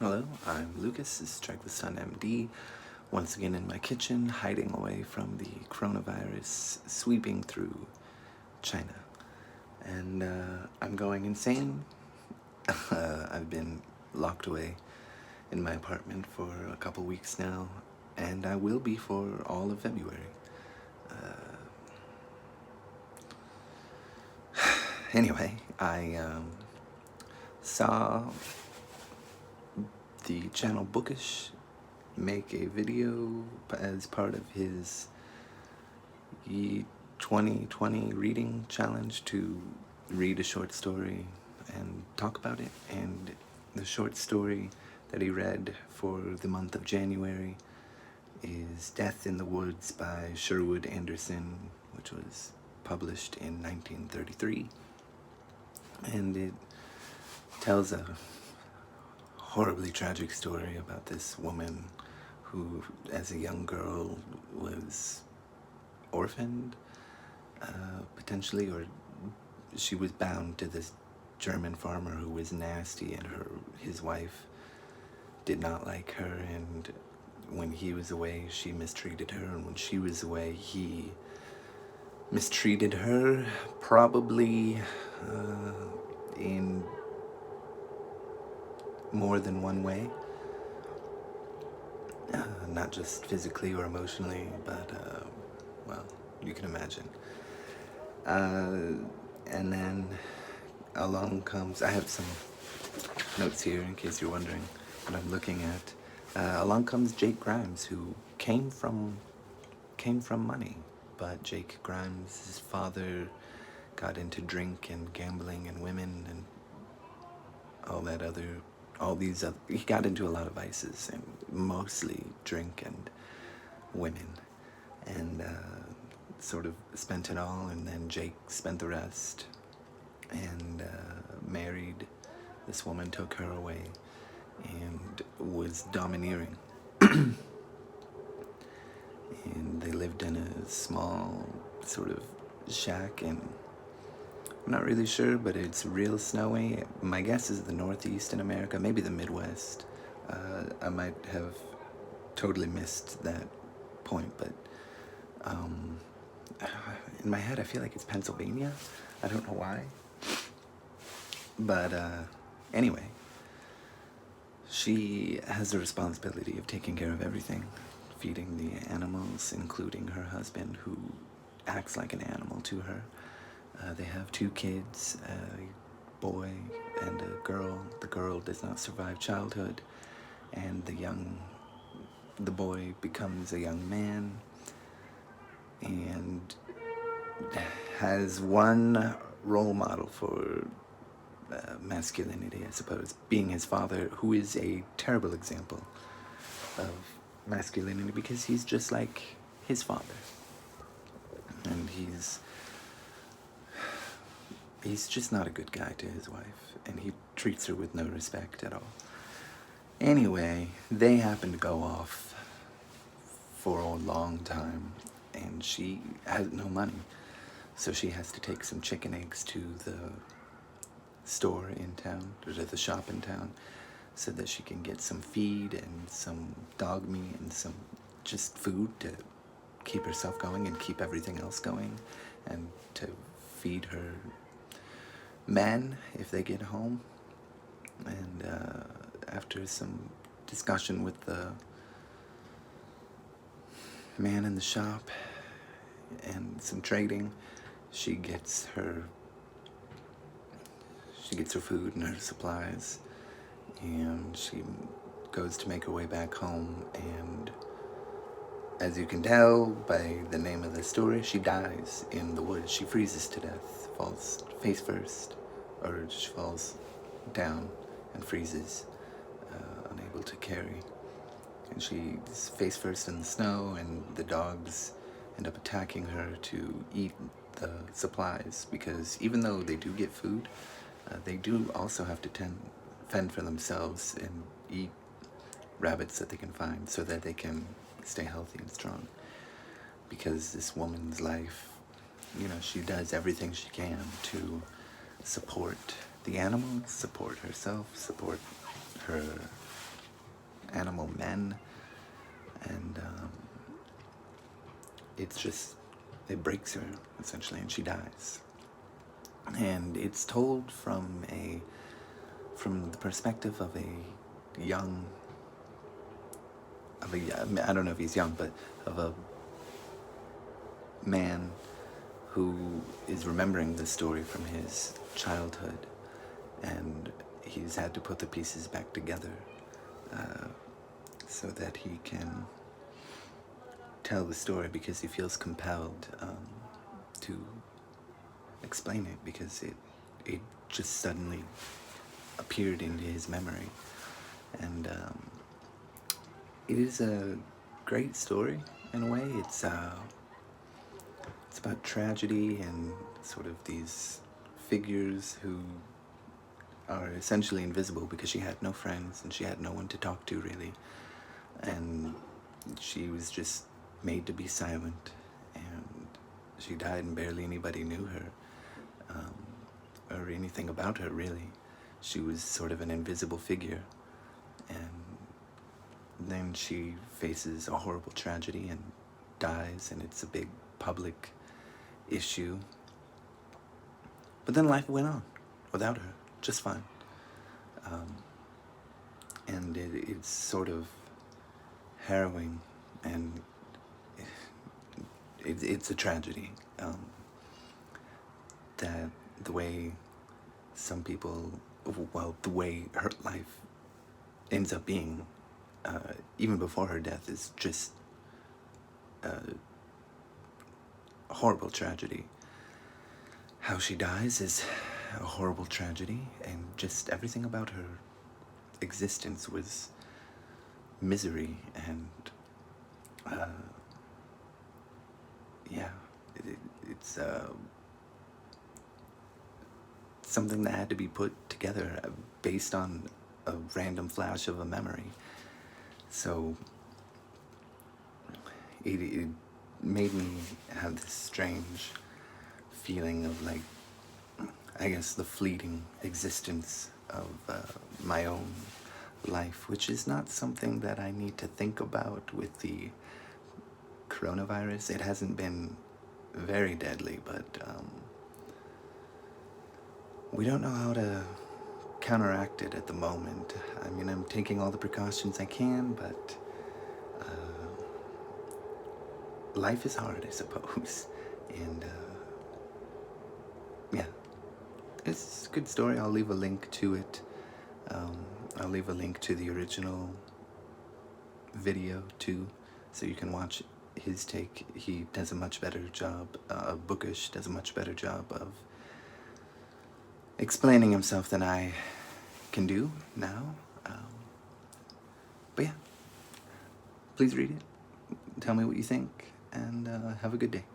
Hello, I'm Lucas. This is Strike the Sun MD. Once again in my kitchen, hiding away from the coronavirus sweeping through China. And I'm going insane. I've been locked away in my apartment for a couple weeks now, and I will be for all of February. Anyway, I saw the channel Bookish make a video as part of his 2020 reading challenge to read a short story and talk about it. And the short story that he read for the month of January is Death in the Woods by Sherwood Anderson, which was published in 1933. And it tells a horribly tragic story about this woman who, as a young girl, was orphaned, potentially, or she was bound to this German farmer who was nasty, and his wife did not like her, and when he was away, she mistreated her, and when she was away, he mistreated her, probably in more than one way. Not just physically or emotionally, but, well, you can imagine. And then along comes, I have some notes here in case you're wondering what I'm looking at. Along comes Jake Grimes, who came from money, but Jake Grimes' father got into drink and gambling and women and he got into a lot of vices, and mostly drink and women, and sort of spent it all, and then Jake spent the rest, and married this woman, took her away, and was domineering. And they lived in a small sort of shack, and I'm not really sure, but it's real snowy. My guess is the Northeast in America, maybe the Midwest. I might have totally missed that point, but in my head I feel like it's Pennsylvania. I don't know why. But anyway, she has the responsibility of taking care of everything, feeding the animals, including her husband, who acts like an animal to her. They have 2 kids, a boy and a girl. The girl does not survive childhood, and the boy becomes a young man and has one role model for masculinity, I suppose, being his father, who is a terrible example of masculinity because he's just like his father, and he's just not a good guy to his wife, and he treats her with no respect at all. Anyway, they happen to go off for a long time, and she has no money, so she has to take some chicken eggs to the store in town, or to the shop in town, so that she can get some feed and some dog meat and some just food to keep herself going and keep everything else going, and to feed her men if they get home. And after some discussion with the man in the shop and some trading, she gets her food and her supplies, and she goes to make her way back home, and as you can tell by the name of the story, she dies in the woods. She freezes to death, falls face first, or she falls down and freezes, unable to carry. And she's face first in the snow, and the dogs end up attacking her to eat the supplies, because even though they do get food, they do also have to fend for themselves and eat rabbits that they can find so that they can stay healthy and strong. Because this woman's life, she does everything she can to support the animals, support herself, support her men, and it breaks her essentially, and she dies. And it's told from the perspective of a young, I don't know if he's young, but of a man who is remembering the story from his childhood, and he's had to put the pieces back together so that he can tell the story, because he feels compelled to explain it, because it just suddenly appeared into his memory. And it is a great story in a way. It's about tragedy and sort of these figures who are essentially invisible because she had no friends and she had no one to talk to, really. And she was just made to be silent, and she died and barely anybody knew her or anything about her, really. She was sort of an invisible figure, and then she faces a horrible tragedy and dies, and it's a big public issue. But then life went on without her, just fine. And it's sort of harrowing, and it's a tragedy that the way some people, well, the way her life ends up being, even before her death, is just a horrible tragedy. How she dies is a horrible tragedy, and just everything about her existence was misery, and it's something that had to be put together based on a random flash of a memory. So it made me have this strange feeling of, like, I guess, the fleeting existence of my own life, which is not something that I need to think about with the coronavirus. It hasn't been very deadly, but we don't know how to counteract it at the moment. I mean, I'm taking all the precautions I can, but life is hard, I suppose. And yeah, it's a good story. I'll leave a link to it. I'll leave a link to the original video too, so you can watch his take. He does a much better job, Bookish does a much better job of explaining himself than I can do now. But yeah, please read it. Tell me what you think, and have a good day.